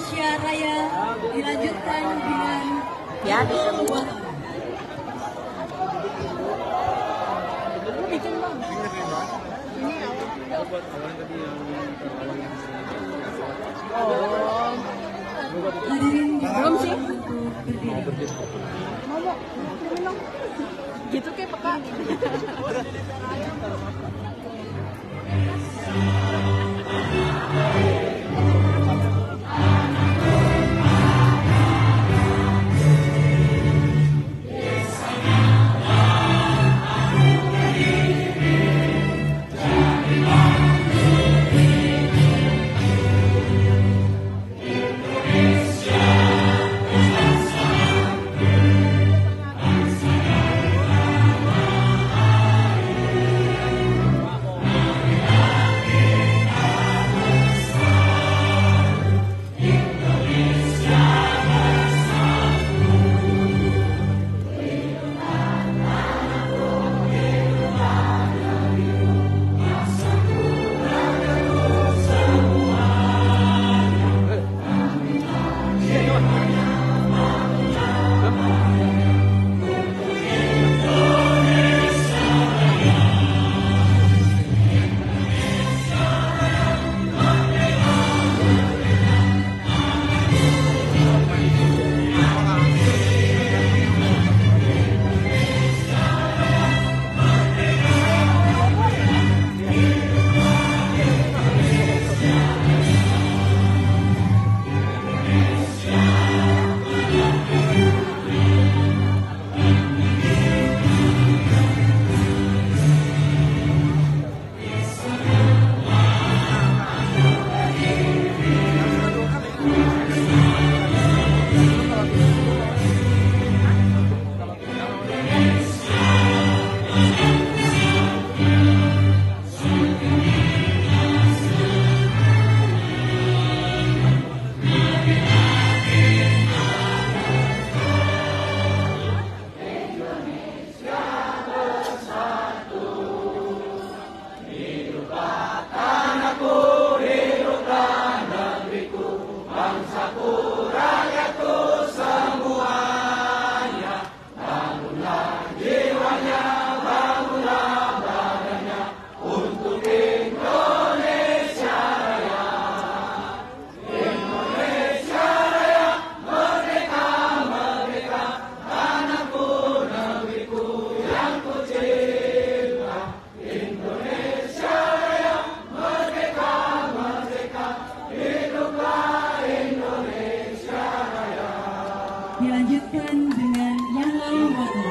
Indonesia Raya dilanjutkan dengan ya disebut. hadirin Belum sih. Mau Gitu kayak peka. dilanjutkan dengan yang lalu waktu.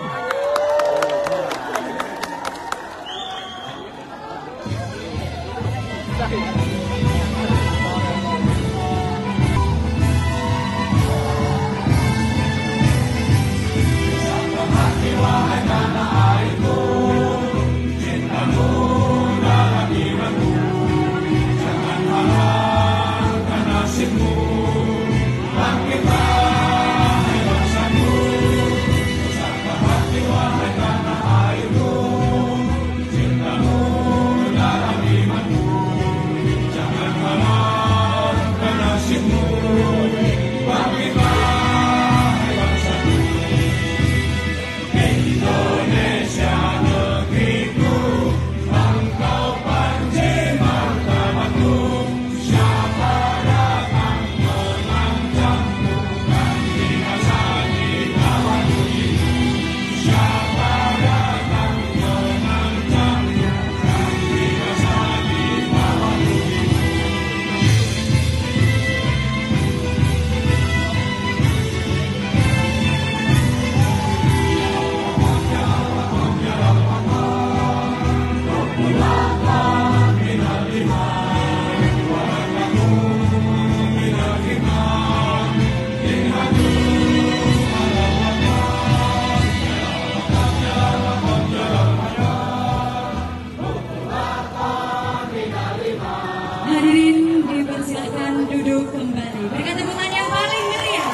Hadirin dipersilakan duduk kembali. Berikan tepukan yang paling meriah.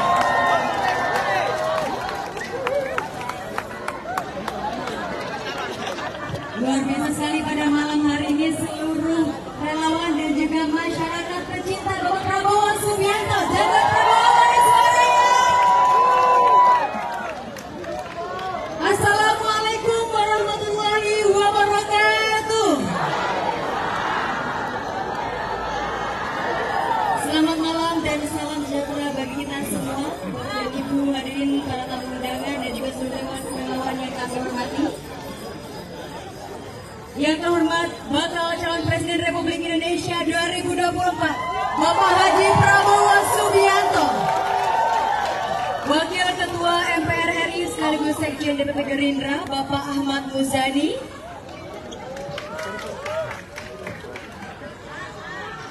Luar biasa sekali pada malam hari ini seluruh relawan dan juga masyarakat pecinta Bapak Prabowo Subianto. Jaga dan salam sejahtera bagi kita semua, Bapak dan Ibu hadirin para tamu undangan dan juga saudara relawan yang kami hormati. Yang terhormat bakal calon Presiden Republik Indonesia 2024, Bapak Haji Prabowo Subianto. Wakil Ketua MPR RI sekaligus Sekjen DPP Gerindra, Bapak Ahmad Muzani.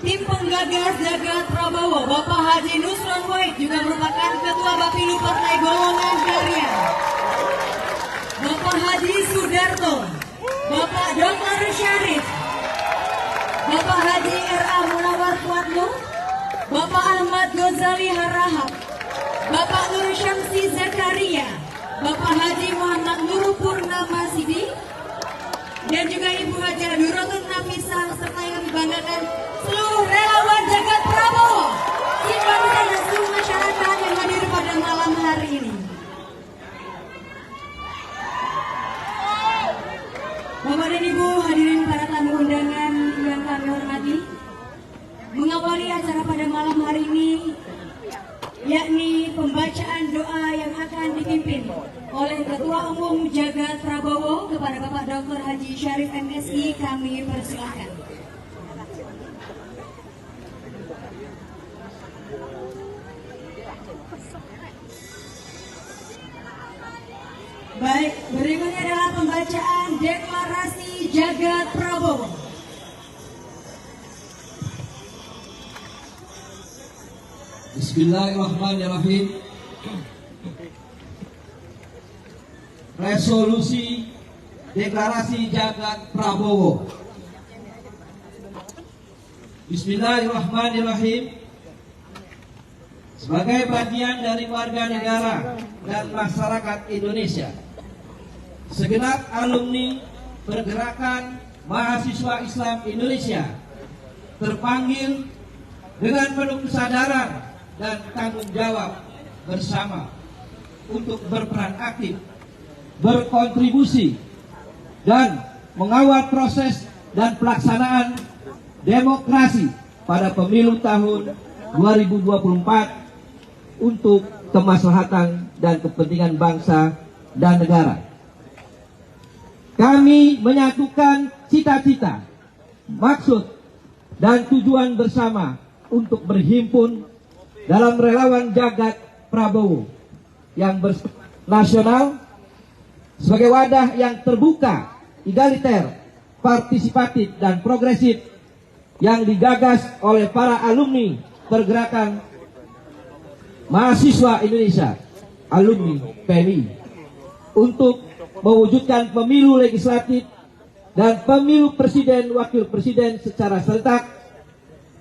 Tim penggagas Jagat Prabowo, Bapak Haji Nusron Wahid juga merupakan Ketua Bapilu Partai Golongan Karya. Bapak Haji Sudarto, Bapak Dr. Syarif, Bapak Haji R.A. Munawar Kuatlu, Bapak Ahmad Ghazali Harahap, Bapak Nur Syamsi Zakaria, Bapak Haji Muhammad Nur Purnama Sidi, dan juga Ibu Haji Nurotun Nafisah, serta yang banggakan seluruh relawan Jagat Prabowo, simpatisan dan seluruh masyarakat yang hadir pada malam hari ini. Bapak dan Ibu hadirin para tamu undangan yang kami hormati, mengawali acara pada malam hari ini yakni pembacaan doa yang akan dipimpin oleh Ketua Umum Jagat Prabowo kepada Bapak Dr. Haji Syarif MSI, kami persilahkan. Baik, berikutnya adalah pembacaan deklarasi Jagat Prabowo. Bismillahirrahmanirrahim. Resolusi Deklarasi Jagat Prabowo. Bismillahirrahmanirrahim. Sebagai bagian dari warga negara dan masyarakat Indonesia, segenap alumni Pergerakan Mahasiswa Islam Indonesia terpanggil dengan penuh kesadaran dan tanggung jawab bersama untuk berperan aktif, berkontribusi, dan mengawal proses dan pelaksanaan demokrasi pada pemilu tahun 2024 untuk kemaslahatan dan kepentingan bangsa dan negara. Kami menyatukan cita-cita, maksud, dan tujuan bersama untuk berhimpun dalam relawan Jagat Prabowo yang nasional sebagai wadah yang terbuka, egaliter, partisipatif, dan progresif yang digagas oleh para alumni Pergerakan Mahasiswa Indonesia, alumni PMI, untuk mewujudkan pemilu legislatif dan pemilu presiden wakil presiden secara serentak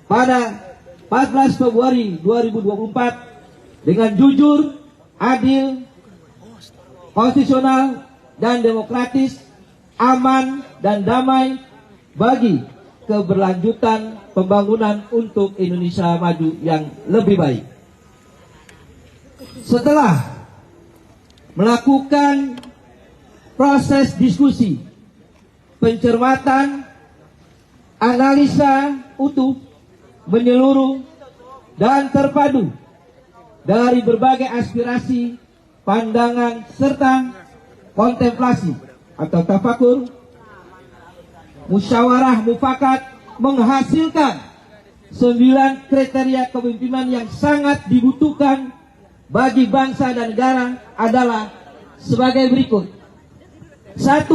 pada 14 Februari 2024 dengan jujur, adil, konstitusional, dan demokratis, aman dan damai bagi keberlanjutan pembangunan untuk Indonesia maju yang lebih baik. Setelah melakukan proses diskusi, pencermatan, analisa utuh, menyeluruh, dan terpadu dari berbagai aspirasi, pandangan, serta kontemplasi atau tafakur, musyawarah mufakat menghasilkan 9 kriteria kepemimpinan yang sangat dibutuhkan bagi bangsa dan negara adalah sebagai berikut. 1.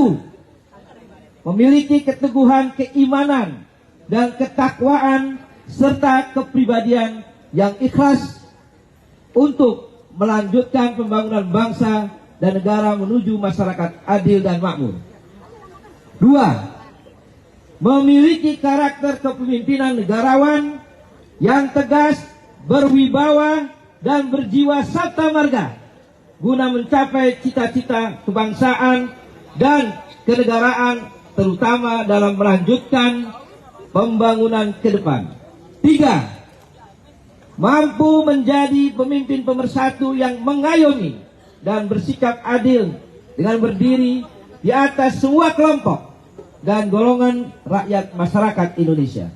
Memiliki keteguhan keimanan dan ketakwaan serta kepribadian yang ikhlas untuk melanjutkan pembangunan bangsa dan negara menuju masyarakat adil dan makmur. 2. Memiliki karakter kepemimpinan negarawan yang tegas, berwibawa, dan berjiwa sabta marga guna mencapai cita-cita kebangsaan dan kenegaraan, terutama dalam melanjutkan pembangunan ke depan. 3. Mampu menjadi pemimpin pemersatu yang mengayomi dan bersikap adil dengan berdiri di atas semua kelompok dan golongan rakyat masyarakat Indonesia.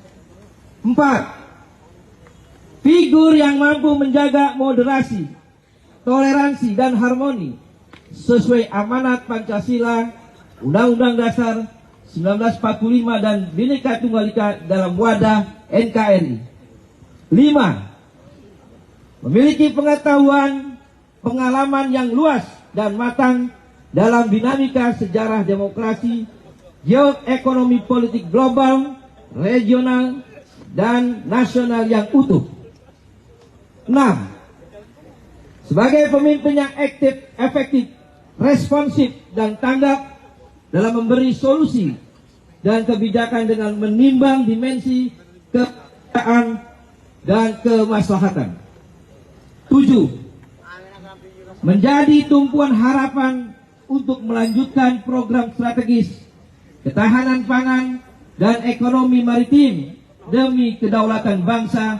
4. figur yang mampu menjaga moderasi, toleransi, dan harmoni sesuai amanat Pancasila, Undang-Undang Dasar 1945 dan Bhinneka Tunggal Ika dalam wadah NKRI. 5. Memiliki pengetahuan, pengalaman yang luas dan matang dalam dinamika sejarah demokrasi, geoekonomi politik global, regional, dan nasional yang utuh. 6. Sebagai pemimpin yang aktif, efektif, responsif, dan tanggap dalam memberi solusi dan kebijakan dengan menimbang dimensi keadaan dan kemaslahatan. 7. Menjadi tumpuan harapan untuk melanjutkan program strategis ketahanan pangan dan ekonomi maritim demi kedaulatan bangsa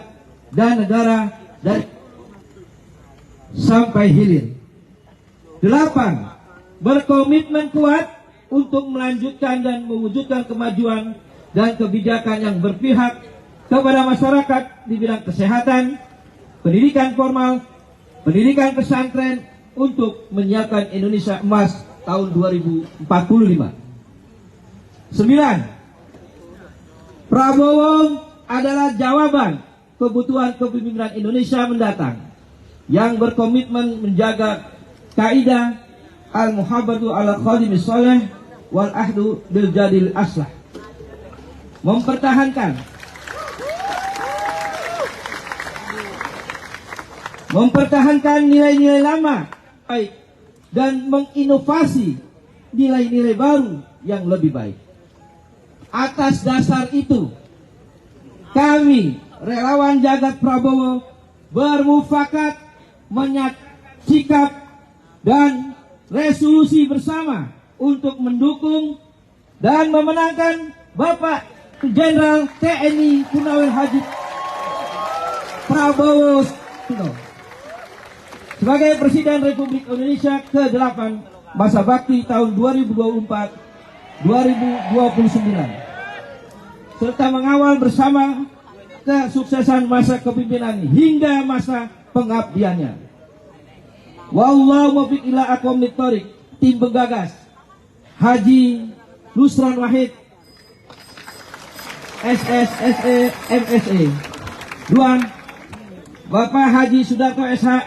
dan negara dari sampai hilir. 8. Berkomitmen kuat untuk melanjutkan dan mewujudkan kemajuan dan kebijakan yang berpihak kepada masyarakat di bidang kesehatan, pendidikan formal, pendidikan pesantren untuk menyiapkan Indonesia Emas tahun 2045. 9. Prabowo adalah jawaban kebutuhan kepemimpinan Indonesia mendatang yang berkomitmen menjaga kaidah al-muhabbatu ala khadimis soleh wal ahdu bil jadil aslah, mempertahankan nilai-nilai lama baik dan menginovasi nilai-nilai baru yang lebih baik. Atas dasar itu, kami relawan Jagat Prabowo bermufakat sikap dan resolusi bersama untuk mendukung dan memenangkan Bapak Jenderal TNI Purnawirawan Haji Prabowo sebagai Presiden Republik Indonesia ke-8 masa bakti tahun 2024-2029 serta mengawal bersama kesuksesan masa kepemimpinan hingga masa pengabdiannya. Wallahu muwaffiq ila aqwamit thoriq. Tim penggagas Haji Nusron Wahid SSSE MSE. 2. Bapak Haji Sudarto SH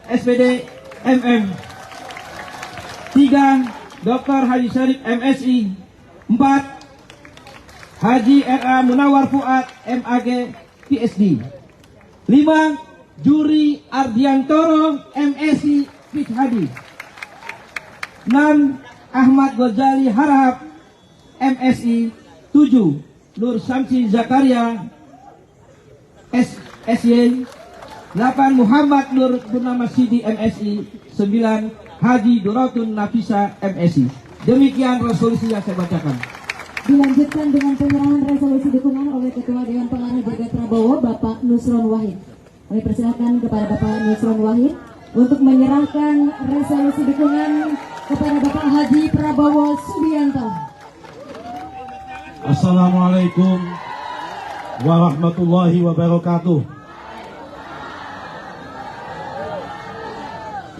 SPD MM. 3. Dr. Haji Syarif MSI. 4. Haji RA Munawar Fuad MAG PSD. 5. Juri Ardiantoro MSI Fishadi. 6. Ahmad Ghazali Harahap MSI. 7. Nur Samsi Zakaria SY. 8. Muhammad Nur Purnama Sidi MSI. 9. Haji Duratun Nafisa MSI. Demikian resolusi yang saya bacakan. Dilanjutkan dengan penyerahan resolusi dukungan oleh Ketua Dewan Pengarah Jagat Prabowo Bapak Nusron Wahid. Kami persilakan kepada Bapak Nusron Wahid untuk menyerahkan resolusi dukungan kepada Bapak Haji Prabowo Subianto. Assalamualaikum warahmatullahi wabarakatuh.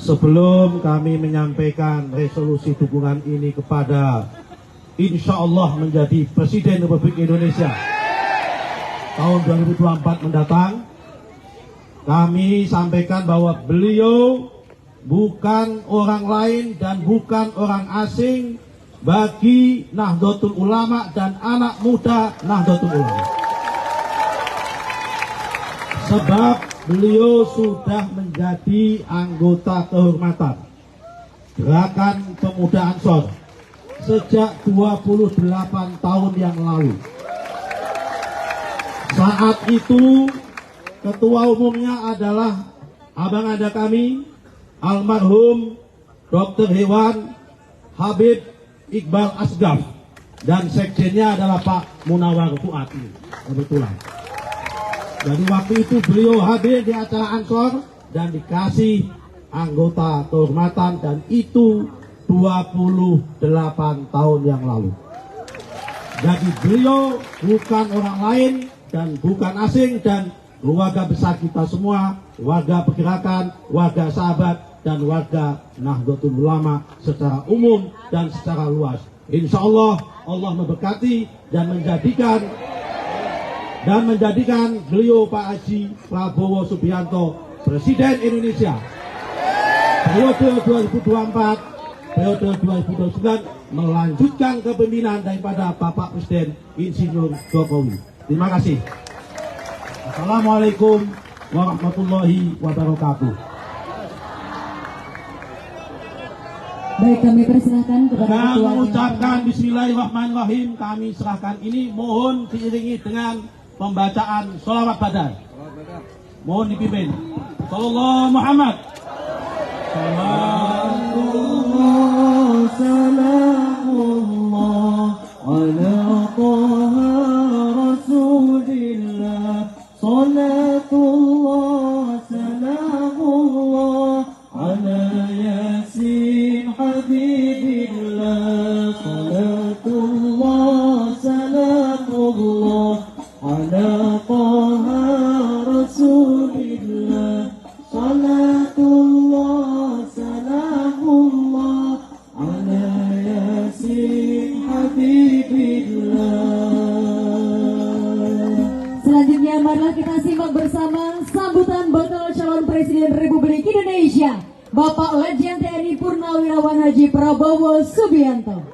Sebelum kami menyampaikan resolusi dukungan ini kepada insya Allah menjadi Presiden Republik Indonesia tahun 2024 mendatang, kami sampaikan bahwa beliau bukan orang lain dan bukan orang asing bagi Nahdlatul Ulama dan anak muda Nahdlatul Ulama. Sebab beliau sudah menjadi anggota kehormatan Gerakan Pemuda Ansor sejak 28 tahun yang lalu. Saat itu ketua umumnya adalah abang ada kami, almarhum Dr. Hewan Habib Iqbal Asgaf, dan sekjennya adalah Pak Munawar Fuad. Kebetulan. Jadi waktu itu beliau hadir di acara Ansor dan dikasih anggota kehormatan, dan itu 28 tahun yang lalu. Jadi beliau bukan orang lain dan bukan asing dan keluarga besar kita semua, warga pergerakan, warga sahabat, dan warga Nahdlatul Ulama secara umum dan secara luas. Insya Allah, Allah memberkati dan menjadikan beliau Pak Haji Prabowo Subianto Presiden Indonesia periode 2024, periode 2029, melanjutkan kepemimpinan daripada Bapak Presiden Insinyur Jokowi. Terima kasih. Assalamualaikum warahmatullahi wabarakatuh. Baik, kami persilahkan kepada Dengan ketua. mengucapkan Bismillahirrahmanirrahim, kami serahkan ini, mohon diiringi dengan pembacaan sholawat badan. Mohon dipimpin. Sallallahu Muhammad. Salamullah, salamullah ala Taha Rasulillah. Salatullah, salamullah ala Yasin Habibillah. Salatullah, salamullah ala Taha Rasulillah. Salatullah, salamullah ala Yasin Habibillah. Selanjutnya marilah kita simak bersama sambutan bakal calon Presiden Republik Indonesia, Bapak Letjen TNI Purnawirawan Haji Prabowo Subianto.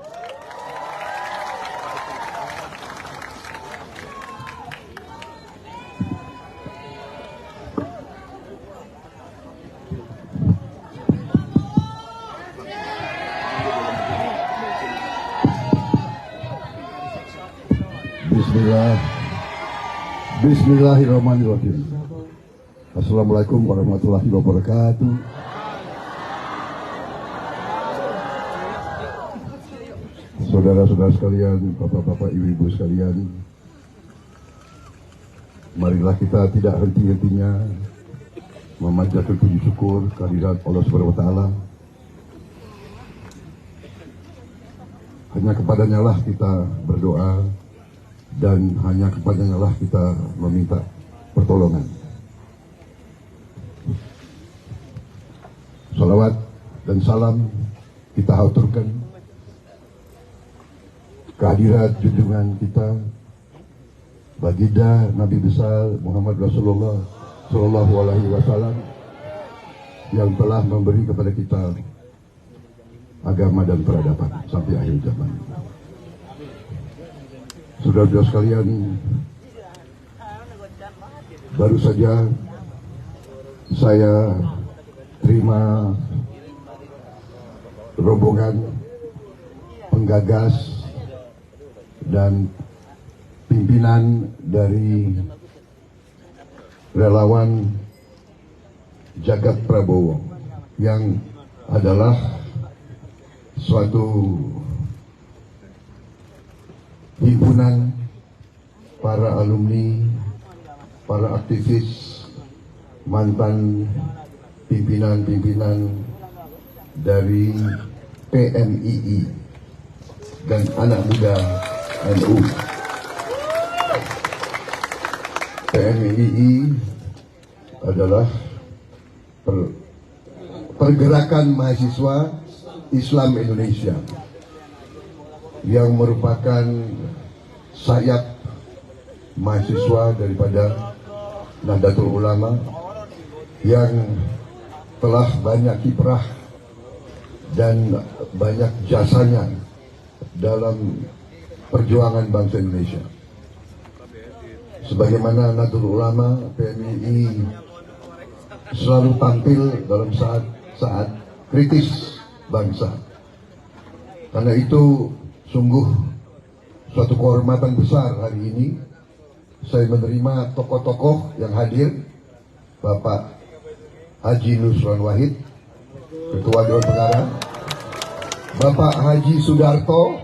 Bismillahirrahmanirrahim. Assalamualaikum warahmatullahi wabarakatuh. Saudara-saudara sekalian, bapak-bapak, ibu-ibu sekalian, marilah kita tidak henti-hentinya memanjatkan puji syukur kehadirat Allah Subhanahu wa taala. Hanya kepadanya lah kita berdoa dan hanya kepadanya lah kita meminta pertolongan. Salawat dan salam kita haturkan kehadirat junjungan kita baginda Nabi besar Muhammad Rasulullah Sallallahu Alaihi Wasallam yang telah memberi kepada kita agama dan peradaban sampai akhir zaman. Saudara-saudara sekalian, baru saja saya terima rombongan penggagas dan pimpinan dari relawan Jagat Prabowo yang adalah suatu himpunan para alumni, para aktivis, mantan pimpinan-pimpinan dari PMII dan anak muda NU. PMII adalah pergerakan mahasiswa Islam Indonesia yang merupakan sayap mahasiswa daripada Nahdlatul Ulama yang telah banyak kiprah dan banyak jasanya dalam perjuangan bangsa Indonesia. Sebagaimana Nahdlatul Ulama, PMII selalu tampil dalam saat kritis bangsa. Karena itu sungguh suatu kehormatan besar hari ini saya menerima tokoh-tokoh yang hadir, Bapak Haji Nusron Wahid, Ketua Dewan Pengarah, Bapak Haji Sudarto,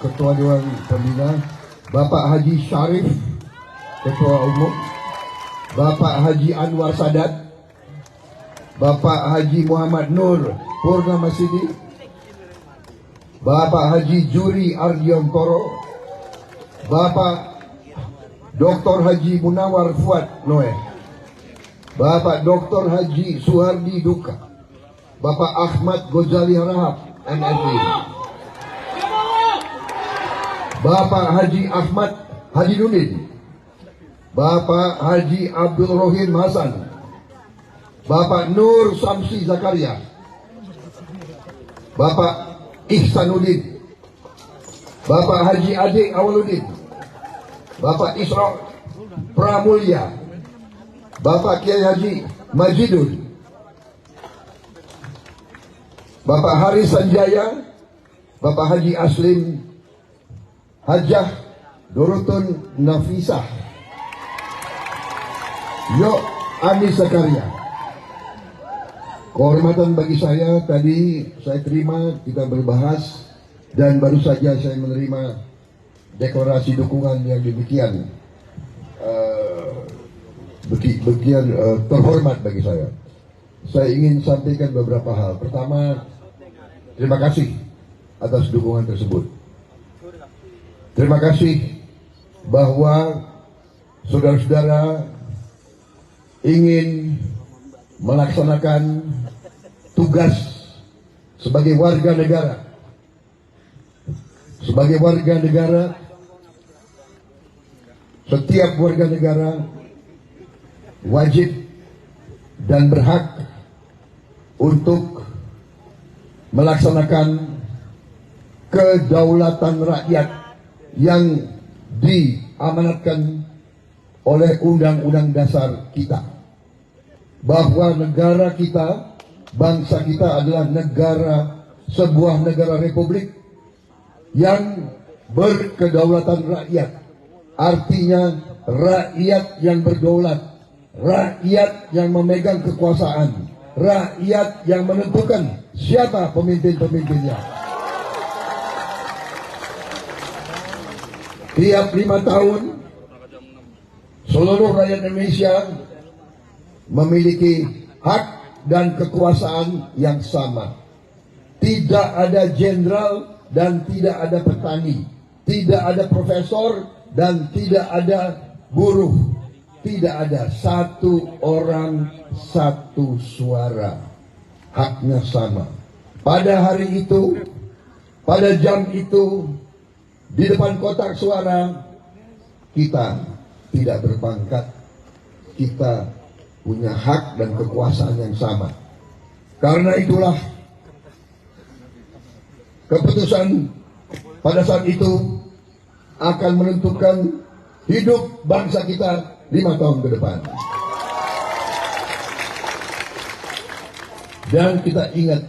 Ketua Dewan Pembina, Bapak Haji Syarif, Ketua Umum, Bapak Haji Anwar Sadat, Bapak Haji Muhammad Nur Purnamasidi, Bapak Haji Juri Ardiontoro, Bapak Dr. Haji Munawar Fuad Noeh, Bapak Dr. Haji Suhardi Duka, Bapak Ahmad Ghazali Harahap, MSc, Bapak Haji Ahmad Haji Nudin, Bapak Haji Abdul Rohim Hasan, Bapak Nur Samsi Zakaria, Bapak Ihsanuddin, Bapak Haji Ade Awaludin, Bapak Isra Pramulya, Bapak Kiai Haji Majidul, Bapak Haris Sanjaya, Bapak Haji Aslim Hajah Dorotun Nafisah, Yo Ani Zakaria. Kehormatan bagi saya, tadi saya terima, kita berbahas, dan baru saja saya menerima deklarasi dukungan yang demikian terhormat bagi saya. Saya ingin sampaikan beberapa hal. Pertama, terima kasih atas dukungan tersebut. Terima kasih bahwa saudara-saudara ingin melaksanakan tugas sebagai warga negara. Sebagai warga negara, setiap warga negara wajib dan berhak untuk melaksanakan kedaulatan rakyat yang diamanatkan oleh Undang-Undang Dasar kita, bahwa negara kita, bangsa kita adalah sebuah negara republik yang berkedaulatan rakyat. Artinya rakyat yang berdaulat, rakyat yang memegang kekuasaan, rakyat yang menentukan siapa pemimpin-pemimpinnya. Tiap 5 tahun seluruh rakyat Indonesia memiliki hak dan kekuasaan yang sama. Tidak ada jenderal dan tidak ada petani, tidak ada profesor dan tidak ada buruh, tidak ada, satu orang satu suara, haknya sama. Pada hari itu, pada jam itu, di depan kotak suara, kita tidak berpangkat, kita punya hak dan kekuasaan yang sama. Karena itulah keputusan pada saat itu akan menentukan hidup bangsa kita 5 tahun ke depan. Dan kita ingat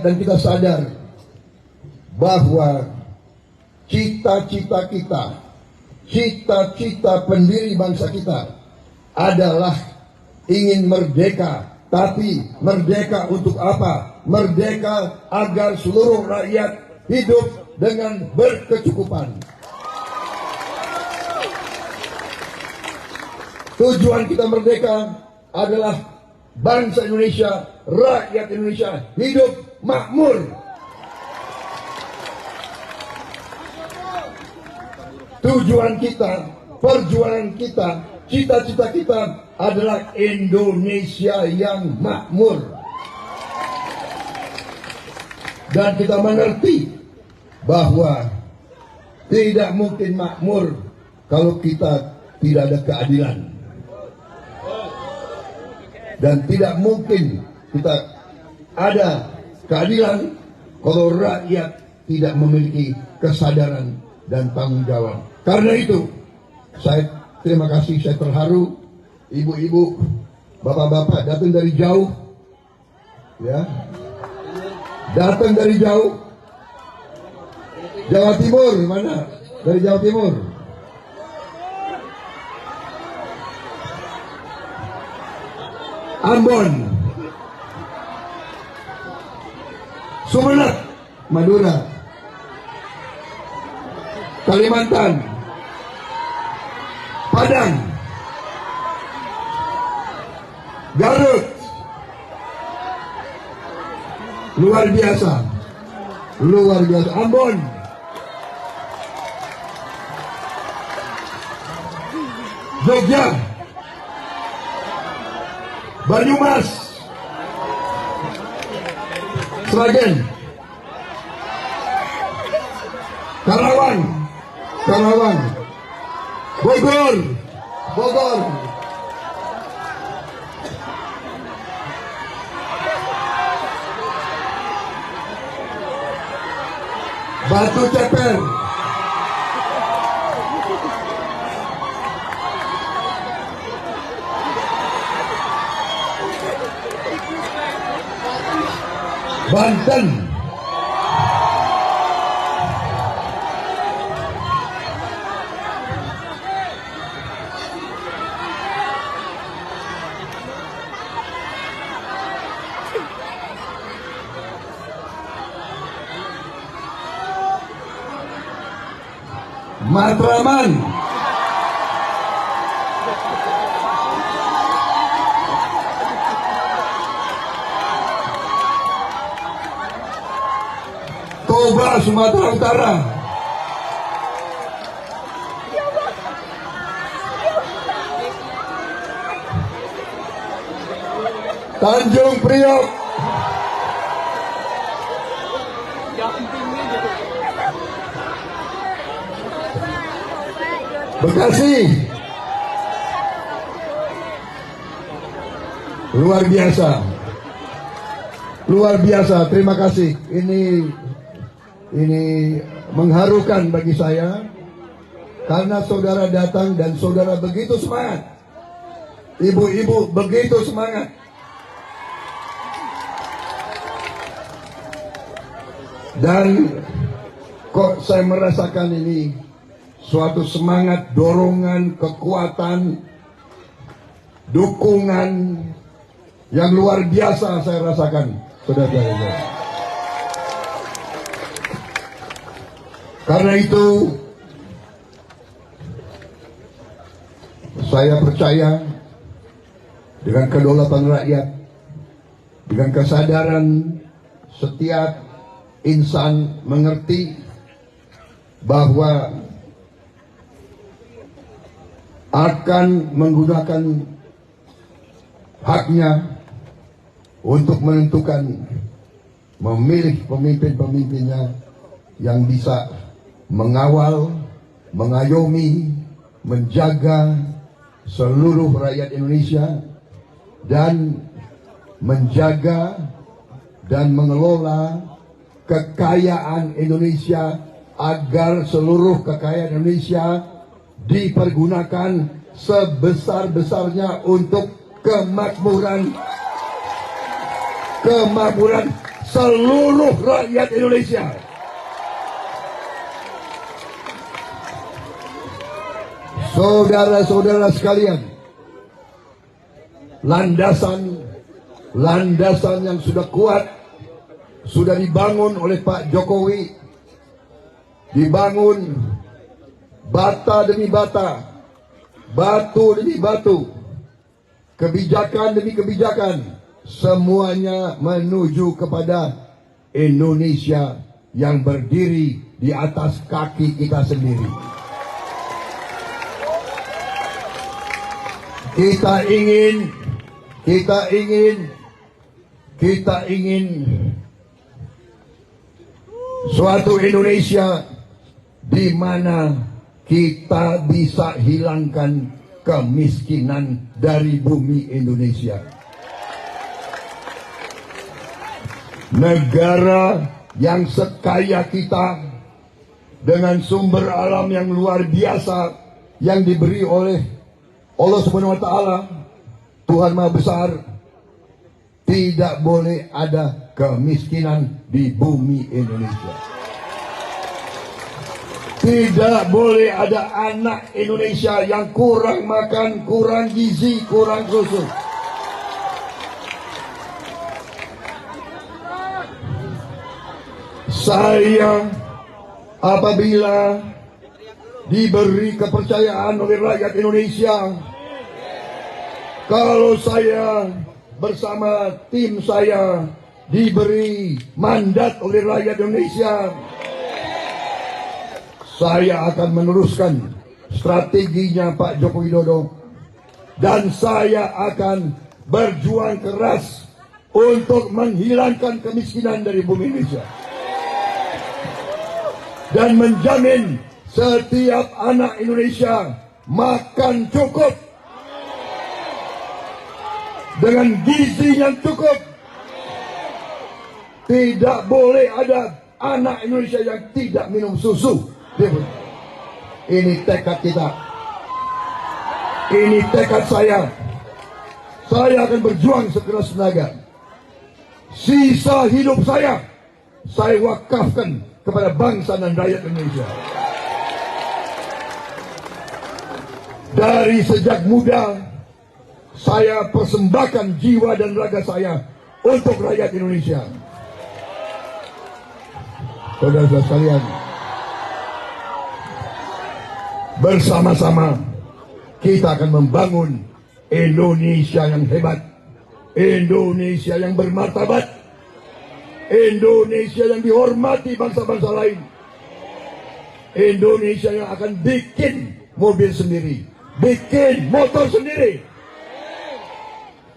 dan kita sadar bahwa cita-cita kita, cita-cita pendiri bangsa kita adalah ingin merdeka. Tapi merdeka untuk apa? Merdeka agar seluruh rakyat hidup dengan berkecukupan. Tujuan kita merdeka adalah bangsa Indonesia, rakyat Indonesia hidup makmur. Tujuan kita, perjuangan kita, cita-cita kita adalah Indonesia yang makmur. Dan kita mengerti bahwa tidak mungkin makmur kalau kita tidak ada keadilan. Dan tidak mungkin kita ada keadilan kalau rakyat tidak memiliki kesadaran dan tanggung jawab. Karena itu, saya terima kasih, saya terharu, ibu-ibu, bapak-bapak datang dari jauh, ya, datang dari jauh. Jawa Timur, mana? Dari Jawa Timur. Ambon, Sumeneb, Madura, Kalimantan, Padang, Garut, luar biasa, Jogja, Banyumas, Sragen, Karawang, Bogor, Batu Ceper, Banten, Matraman, Toba, Sumatera Utara, Tanjung Priok, Bekasi. Luar biasa, terima kasih. Ini mengharukan bagi saya karena saudara datang dan saudara begitu semangat. Ibu-ibu begitu semangat. Dan kok saya merasakan ini suatu semangat, dorongan, kekuatan, dukungan yang luar biasa saya rasakan, saudara-saudara. Karena itu, saya percaya dengan kedaulatan rakyat, dengan kesadaran setiap insan mengerti bahwa akan menggunakan haknya untuk menentukan, memilih pemimpin-pemimpinnya yang bisa mengawal, mengayomi, menjaga seluruh rakyat Indonesia dan menjaga dan mengelola kekayaan Indonesia agar seluruh kekayaan Indonesia dipergunakan sebesar-besarnya untuk kemakmuran seluruh rakyat Indonesia. Saudara-saudara sekalian, landasan yang sudah kuat sudah dibangun oleh Pak Jokowi, dibangun bata demi bata, batu demi batu, kebijakan demi kebijakan, semuanya menuju kepada Indonesia yang berdiri di atas kaki kita sendiri. Kita ingin suatu Indonesia di mana kita bisa hilangkan kemiskinan dari bumi Indonesia. Negara yang sekaya kita, dengan sumber alam yang luar biasa yang diberi oleh Allah Subhanahu wa Ta'ala, Tuhan Maha Besar, tidak boleh ada kemiskinan di bumi Indonesia. Tidak boleh ada anak Indonesia yang kurang makan, kurang gizi, kurang susu. Saya apabila diberi kepercayaan oleh rakyat Indonesia, kalau saya bersama tim saya diberi mandat oleh rakyat Indonesia, saya akan meneruskan strateginya Pak Joko Widodo, dan saya akan berjuang keras untuk menghilangkan kemiskinan dari bumi Indonesia dan menjamin setiap anak Indonesia makan cukup dengan gizi yang cukup. Tidak boleh ada anak Indonesia yang tidak minum susu. Ini tekad kita. Ini tekad saya. Saya akan berjuang sekeras tenaga. Sisa hidup saya wakafkan kepada bangsa dan rakyat Indonesia. Dari sejak muda, saya persembahkan jiwa dan raga saya untuk rakyat Indonesia. Saudara-saudara sekalian, bersama-sama kita akan membangun Indonesia yang hebat, Indonesia yang bermartabat, Indonesia yang dihormati bangsa-bangsa lain, Indonesia yang akan bikin mobil sendiri, bikin motor sendiri,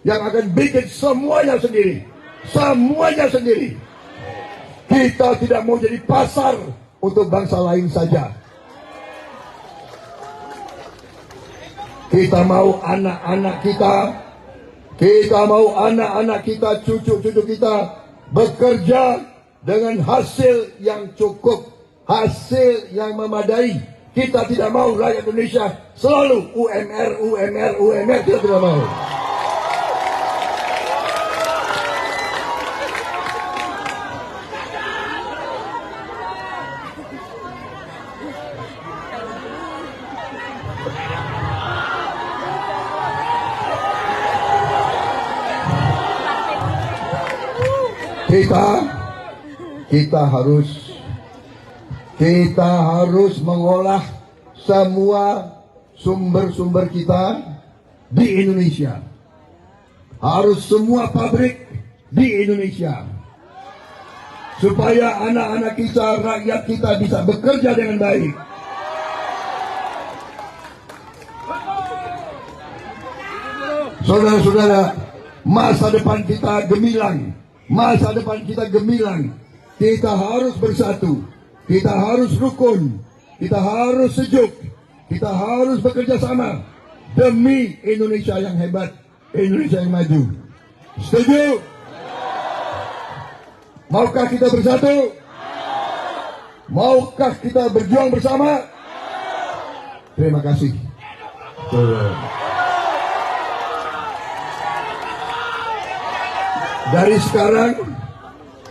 yang akan bikin semuanya sendiri, semuanya sendiri. Kita tidak mau jadi pasar untuk bangsa lain saja. Kita mau anak-anak kita, cucu-cucu kita bekerja dengan hasil yang cukup, hasil yang memadai. Kita tidak mau rakyat Indonesia selalu UMR, kita tidak mau. Kita harus mengolah semua sumber-sumber kita di Indonesia. Harus semua pabrik di Indonesia. Supaya anak-anak kita, rakyat kita bisa bekerja dengan baik. Saudara-saudara, masa depan kita gemilang. Masa depan kita gemilang. Kita harus bersatu. Kita harus rukun. Kita harus sejuk. Kita harus bekerja sama demi Indonesia yang hebat, Indonesia yang maju. Setuju? Maukah kita bersatu? Maukah kita berjuang bersama? Terima kasih. Dari sekarang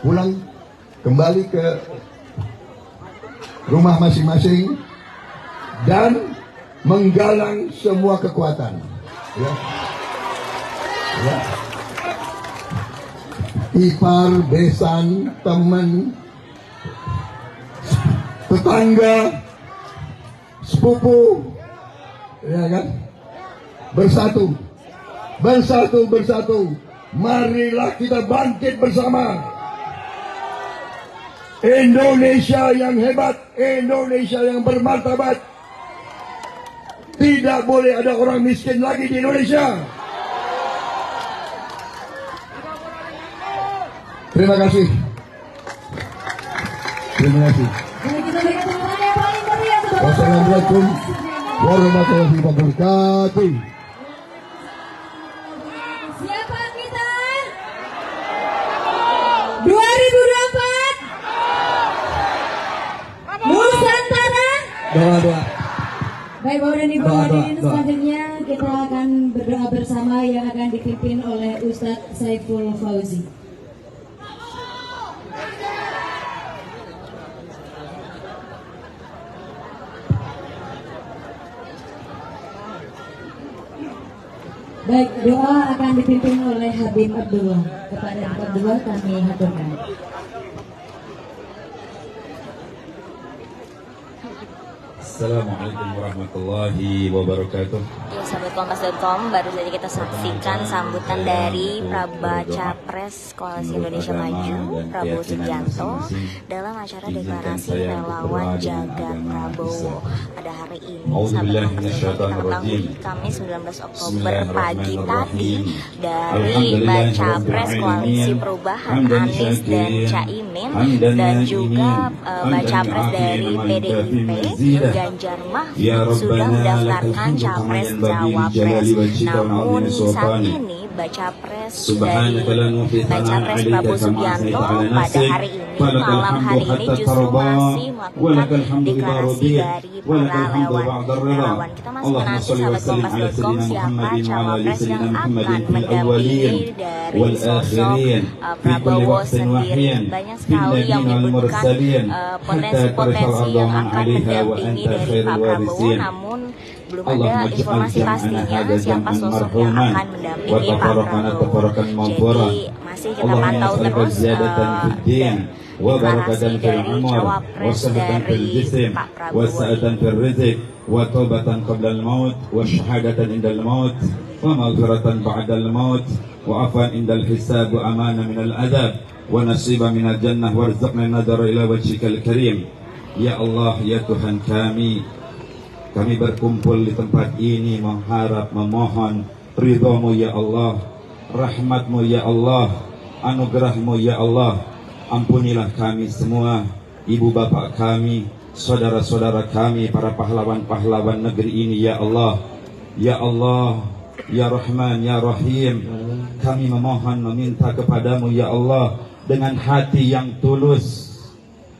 pulang kembali ke rumah masing-masing dan menggalang semua kekuatan. Ya. Ya. Ipar, besan, teman, tetangga, sepupu, ya kan? Bersatu, bersatu, bersatu. Marilah kita bangkit bersama. Indonesia yang hebat, Indonesia yang bermartabat. Tidak boleh ada orang miskin lagi di Indonesia. Terima kasih. Terima kasih. Wassalamualaikum warahmatullahi wabarakatuh. Siapa kita? 2024 Nusantara. Doa. Baik Bapak dan Ibu hadirin, selanjutnya kita akan berdoa bersama yang akan dipimpin oleh Ustadz Saiful Fauzi. Baik, doa akan dipimpin oleh Habib Abdullah. Kepada Habib Abdullah kami haturkan. Assalamualaikum warahmatullahi wabarakatuh. sahabat Kompas.com, baru saja kita saksikan sambutan dari Prabaca Pres Koalisi Indonesia Maju Prabowo Subianto dalam acara deklarasi relawan Jaga Prabowo. Pada hari ini sahabat Kompas.com, kita ketahui Kamis 19 Oktober pagi tadi dari Baca Pres Koalisi Perubahan Anies dan Caimin dan juga Baca Pres dari PDIP Ganjar Mahfud sudah mendaftarkan capres cawapres. Namun saat ini Baca Pres dari Baca Pres Prabowo Subianto pada hari ini, malam hari ini justru masih melakukan deklarasi dari para relawan. Kita masih menanti sahabat Kompas.com siapa cawapres yang akan mendampingi dari sosok Prabowo sendiri. Banyak sekali yang menyebutkan potensi-potensi yang akan mendampingi dari Pak Prabowo, namun belum ada informasi pastinya siapa sosok yang akan mendampingi Pak Prabowo. Jadi masih kita pantau terus deklarasi dari cawapres dari Pak Prabowo. وتوبة قبل الموت وشهادة عند الموت ومغفرة بعد الموت وعفوا عند الحساب وأمانة من العذاب ونصيبا من الجنة وارزقنا النظر إلى وجهك الكريم. Ya Allah, ya Tuhan kami berkumpul di tempat ini mengharap, memohon ridho-Mu ya Allah, rahmat-Mu ya Allah, anugerah-Mu ya Allah. Ampunilah kami semua, ibu bapak kami, saudara-saudara kami, para pahlawan-pahlawan negeri ini ya Allah. Ya Allah, ya Rahman, ya Rahim, kami memohon meminta kepadamu ya Allah dengan hati yang tulus,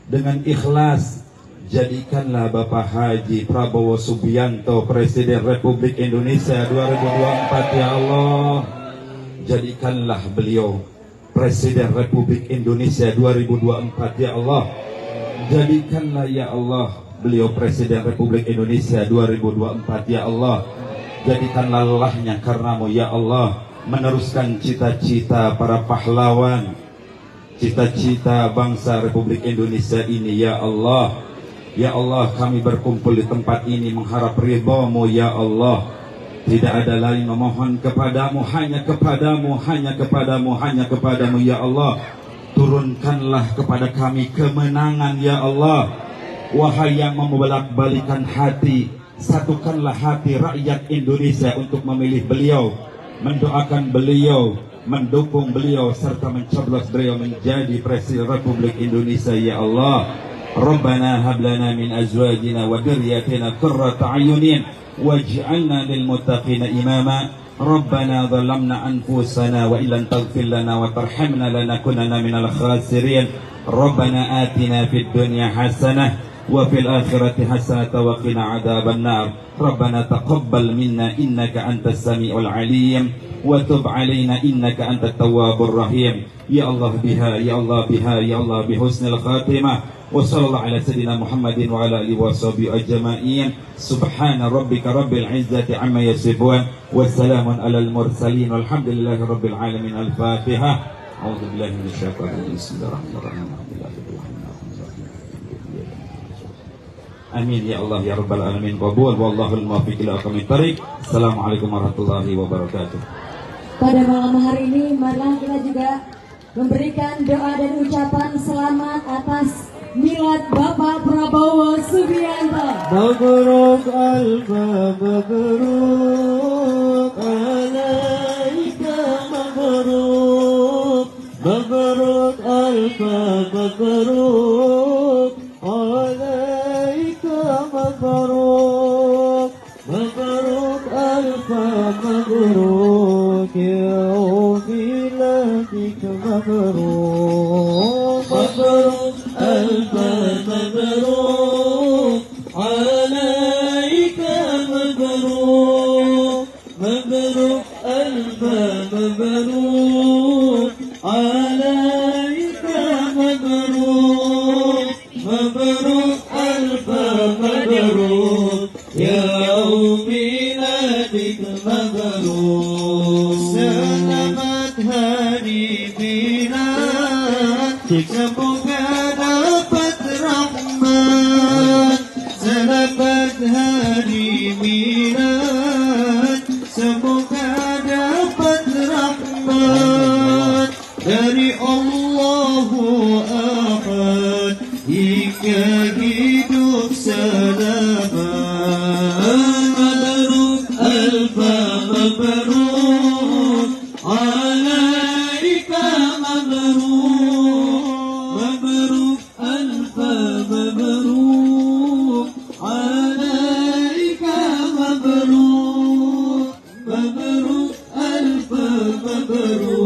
dengan ikhlas. Jadikanlah Bapak Haji Prabowo Subianto Presiden Republik Indonesia 2024 ya Allah. Jadikanlah beliau Presiden Republik Indonesia 2024 ya Allah. Jadikanlah ya Allah beliau Presiden Republik Indonesia 2024 ya Allah. Jadikanlah lelahnya karenamu ya Allah, meneruskan cita-cita para pahlawan, cita-cita bangsa Republik Indonesia ini ya Allah. Ya Allah, kami berkumpul di tempat ini mengharap ridha-Mu ya Allah. Tidak ada lain memohon kepadamu, hanya kepadamu, hanya kepadamu, hanya kepadamu ya Allah. Turunkanlah kepada kami kemenangan ya Allah. Wahai yang membolak-balikan hati, satukanlah hati rakyat Indonesia untuk memilih beliau, mendoakan beliau, mendukung beliau, serta mencoblos beliau menjadi Presiden Republik Indonesia ya Allah. Rabbana hab lana min azwajina wa dhurriyyatina qurrata a'yunin waj'alna lil muttaqina imama. Rabbana zalamna anfusana wa illam taghfir lana wa tarhamna lanakunanna minal khasirin. Rabbana atina fid dunya hasanah wa fil akhirati hasanah wa qina adzaban nar. Rabbana taqabbal minna innaka antas samiul alim wa tub alaina innaka antat tawwabur rahim. Ya Allah biha, ya Allah biha, ya Allah bihusnil khatimah. Wa sallallahu ala sayyidina Muhammadin wa ala alihi wa sahbihi ajma'in. Subhana rabbika rabbil izzati amma yasifun wa salamun alal mursalin walhamdulillahi rabbil alamin. Al-Fatihah. A'udzu billahi minasyaitonir rajim. Bismillahirrahmanirrahim. Amin ya Allah ya rabbal alamin. Qabul wallahul muwaffiq ila aqwamit thariq. Assalamualaikum warahmatullahi wabarakatuh. Pada malam hari ini, marilah kita juga memberikan doa dan ucapan selamat atas milad Bapak Prabowo Subianto. Mabruk alfa, mabruk alaika, mabruk, mabruk alfa, mabruk alaika, mabruk, mabruk alfa, mabruk ya miladik, mabruk, mabruk alfa, mabruk alaika, mabruk, mabruk alfa, mabruk alaika, mabruk, mabruk alfa, mabruk ya miladik, mabruk. Selamat hari milad, semoga dapat rahmat. Selamat hari milad, dari Allahu Ahad hingga hidup selamat. Mabruk alfa mabruk alaika mabruk, mabruk alfa mabruk alaika mabruk, mabruk alfa mabruk.